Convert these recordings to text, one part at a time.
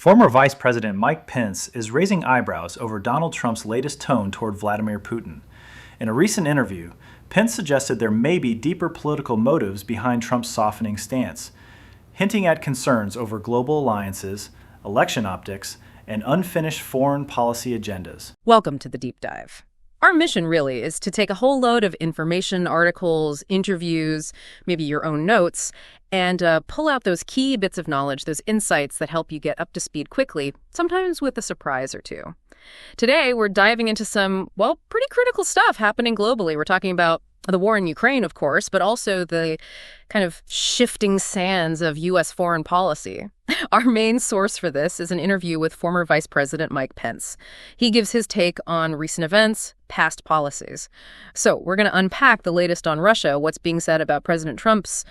Former Vice President Mike Pence is raising eyebrows over Donald Trump's latest tone toward Vladimir Putin. In a recent interview, Pence suggested there may be deeper political motives behind Trump's softening stance, hinting at concerns over global alliances, election optics, and unfinished foreign policy agendas. Welcome to the Deep Dive. Our mission really is to take a whole load of information, articles, interviews, maybe your own notes, and pull out those key bits of knowledge, those insights that help you get up to speed quickly, sometimes with a surprise or two. Today, we're diving into some, pretty critical stuff happening globally. We're talking about the war in Ukraine, of course, but also the kind of shifting sands of U.S. foreign policy. Our main source for this is an interview with former Vice President Mike Pence. He gives his take on recent events, past policies. So we're going to unpack the latest on Russia, what's being said about President Trump's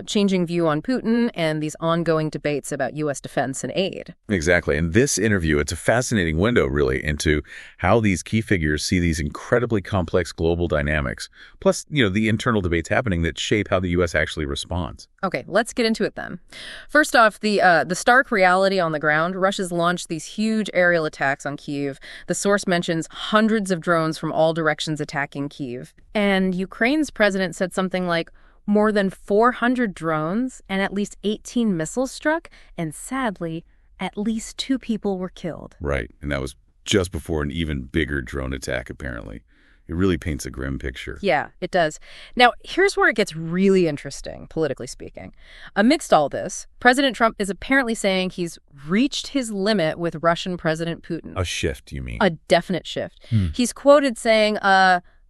changing view on Putin, and these ongoing debates about U.S. defense and aid. Exactly. In this interview, it's a fascinating window, really, into how these key figures see these incredibly complex global dynamics, plus, the internal debates happening that shape how the U.S. actually responds. Okay, let's get into it then. First off, the stark reality on the ground. Russia's launched these huge aerial attacks on Kyiv. The source mentions hundreds of drones from all directions attacking Kyiv. And Ukraine's president said something like, more than 400 drones and at least 18 missiles struck, and sadly, at least 2 people were killed. Right, and that was just before an even bigger drone attack, apparently. It really paints a grim picture. Yeah, it does. Now, here's where it gets really interesting, politically speaking. Amidst all this, President Trump is apparently saying he's reached his limit with Russian President Putin. A shift, you mean? A definite shift. He's quoted saying,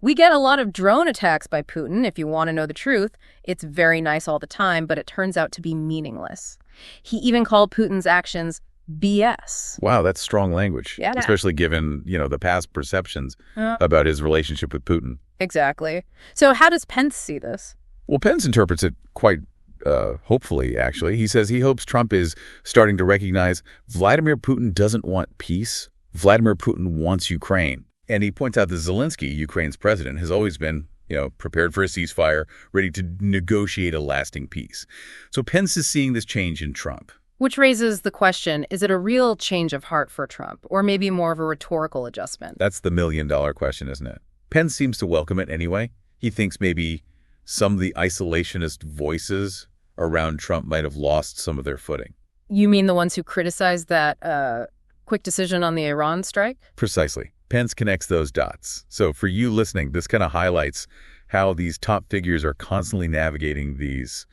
we get a lot of drone attacks by Putin, if you want to know the truth. It's very nice all the time, but it turns out to be meaningless. He even called Putin's actions BS. Wow, that's strong language. Yeah. Especially given, the past perceptions about his relationship with Putin. Exactly. So how does Pence see this? Well, Pence interprets it quite hopefully, actually. He says he hopes Trump is starting to recognize Vladimir Putin doesn't want peace. Vladimir Putin wants Ukraine. And he points out that Zelensky, Ukraine's president, has always been, prepared for a ceasefire, ready to negotiate a lasting peace. So Pence is seeing this change in Trump. Which raises the question, is it a real change of heart for Trump, or maybe more of a rhetorical adjustment? That's the million-dollar question, isn't it? Pence seems to welcome it anyway. He thinks maybe some of the isolationist voices around Trump might have lost some of their footing. You mean the ones who criticized that quick decision on the Iran strike? Precisely. Pence connects those dots. So for you listening, this kind of highlights how these top figures are constantly navigating these,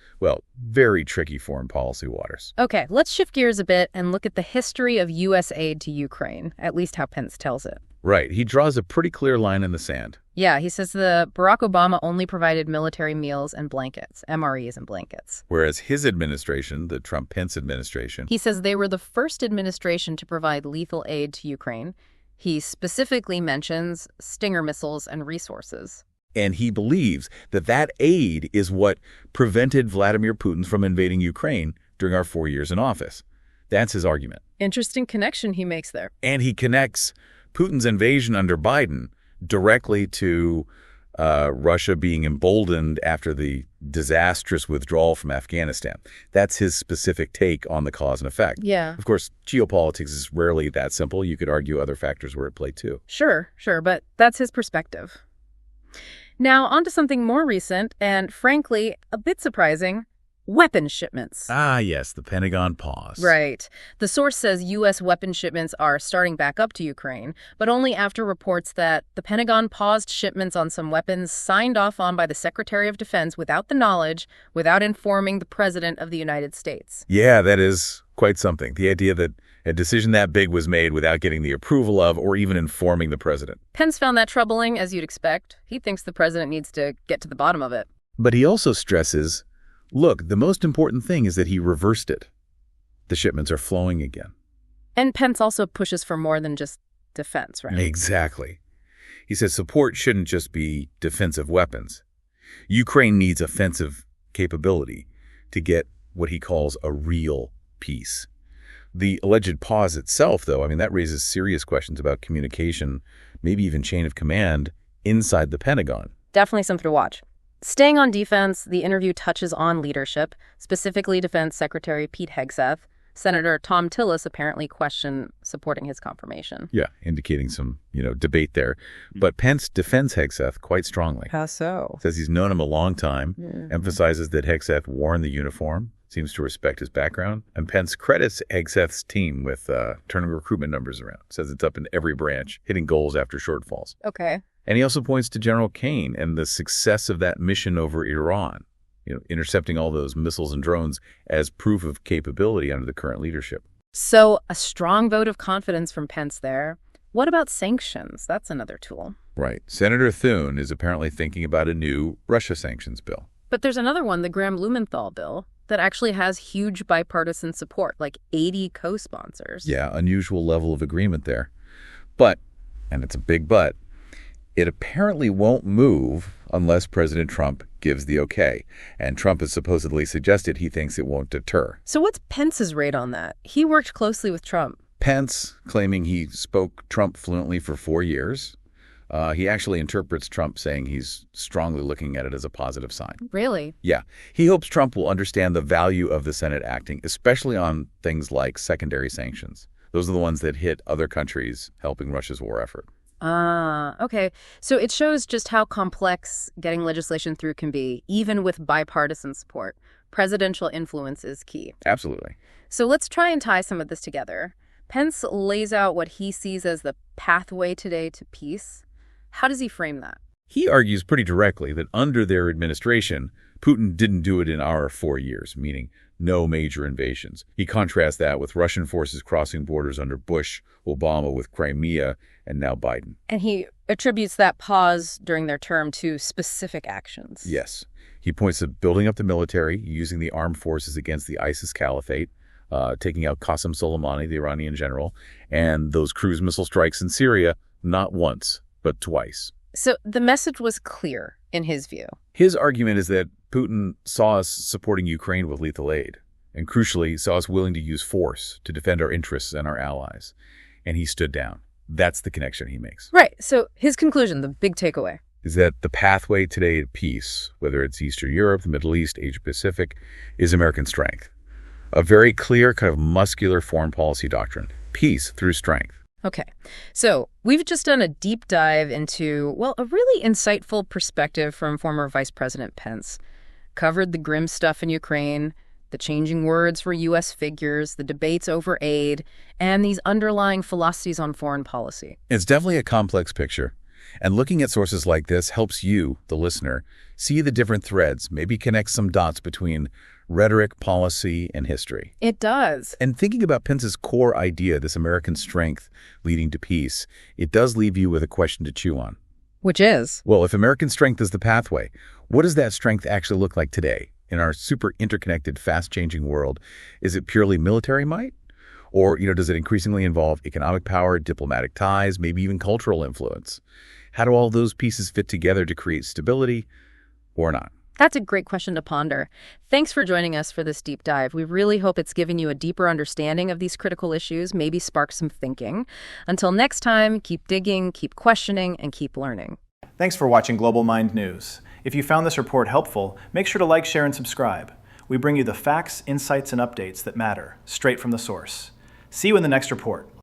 very tricky foreign policy waters. Okay, let's shift gears a bit and look at the history of U.S. aid to Ukraine, at least how Pence tells it. Right. He draws a pretty clear line in the sand. Yeah, he says the Barack Obama only provided military meals and blankets, MREs and blankets. Whereas his administration, the Trump-Pence administration, he says they were the first administration to provide lethal aid to Ukraine. He specifically mentions Stinger missiles and resources. And he believes that aid is what prevented Vladimir Putin from invading Ukraine during our 4 years in office. That's his argument. Interesting connection he makes there. And he connects Putin's invasion under Biden directly to Russia being emboldened after the disastrous withdrawal from Afghanistan. That's his specific take on the cause and effect. Yeah. Of course, geopolitics is rarely that simple. You could argue other factors were at play too. Sure, but that's his perspective. Now, on to something more recent and, frankly, a bit surprising. Weapons shipments. Ah, yes, the Pentagon pause. Right. The source says U.S. weapons shipments are starting back up to Ukraine, but only after reports that the Pentagon paused shipments on some weapons signed off on by the Secretary of Defense without the knowledge, without informing the President of the United States. Yeah, that is quite something. The idea that a decision that big was made without getting the approval of or even informing the President. Pence found that troubling, as you'd expect. He thinks the President needs to get to the bottom of it. But he also stresses, look, the most important thing is that he reversed it. The shipments are flowing again. And Pence also pushes for more than just defense, right? Exactly. He says support shouldn't just be defensive weapons. Ukraine needs offensive capability to get what he calls a real peace. The alleged pause itself, though, that raises serious questions about communication, maybe even chain of command inside the Pentagon. Definitely something to watch. Staying on defense, the interview touches on leadership, specifically Defense Secretary Pete Hegseth. Senator Tom Tillis apparently questioned supporting his confirmation. Yeah, indicating some, debate there. But Pence defends Hegseth quite strongly. How so? Says he's known him a long time, emphasizes that Hegseth wore the uniform, seems to respect his background, and Pence credits Hegseth's team with turning recruitment numbers around. Says it's up in every branch, hitting goals after shortfalls. Okay. And he also points to General Kane and the success of that mission over Iran, intercepting all those missiles and drones as proof of capability under the current leadership. So a strong vote of confidence from Pence there. What about sanctions? That's another tool. Right. Senator Thune is apparently thinking about a new Russia sanctions bill. But there's another one, the Graham-Blumenthal bill, that actually has huge bipartisan support, like 80 co-sponsors. Yeah, unusual level of agreement there. But, and it's a big but, it apparently won't move unless President Trump gives the okay. And Trump has supposedly suggested he thinks it won't deter. So what's Pence's rate on that? He worked closely with Trump. Pence claiming he spoke Trump fluently for 4 years. He actually interprets Trump saying he's strongly looking at it as a positive sign. Really? Yeah. He hopes Trump will understand the value of the Senate acting, especially on things like secondary sanctions. Those are the ones that hit other countries helping Russia's war effort. Okay. So it shows just how complex getting legislation through can be, even with bipartisan support. Presidential influence is key. Absolutely. So let's try and tie some of this together. Pence lays out what he sees as the pathway today to peace. How does he frame that? He argues pretty directly that under their administration, Putin didn't do it in our 4 years, meaning no major invasions. He contrasts that with Russian forces crossing borders under Bush, Obama with Crimea, and now Biden. And he attributes that pause during their term to specific actions. Yes. He points to building up the military, using the armed forces against the ISIS caliphate, taking out Qasem Soleimani, the Iranian general, and those cruise missile strikes in Syria, not once, but twice. So the message was clear in his view. His argument is that Putin saw us supporting Ukraine with lethal aid, and crucially, saw us willing to use force to defend our interests and our allies. And he stood down. That's the connection he makes. Right. So his conclusion, the big takeaway, is that the pathway today to peace, whether it's Eastern Europe, the Middle East, Asia Pacific, is American strength. A very clear kind of muscular foreign policy doctrine. Peace through strength. Okay, so we've just done a deep dive into, well, a really insightful perspective from former Vice President Pence. Covered the grim stuff in Ukraine, the changing words for U.S. figures, the debates over aid, and these underlying philosophies on foreign policy. It's definitely a complex picture. And looking at sources like this helps you, the listener, see the different threads, maybe connect some dots between rhetoric, policy, and history. It does. And thinking about Pence's core idea, this American strength leading to peace, it does leave you with a question to chew on. Which is? Well, if American strength is the pathway, what does that strength actually look like today? In our super interconnected, fast-changing world, is it purely military might? Or, does it increasingly involve economic power, diplomatic ties, maybe even cultural influence? How do all those pieces fit together to create stability or not? That's a great question to ponder. Thanks for joining us for this deep dive. We really hope it's given you a deeper understanding of these critical issues, maybe sparked some thinking. Until next time, keep digging, keep questioning, and keep learning. Thanks for watching Global Mind News. If you found this report helpful, make sure to like, share, and subscribe. We bring you the facts, insights, and updates that matter, straight from the source. See you in the next report.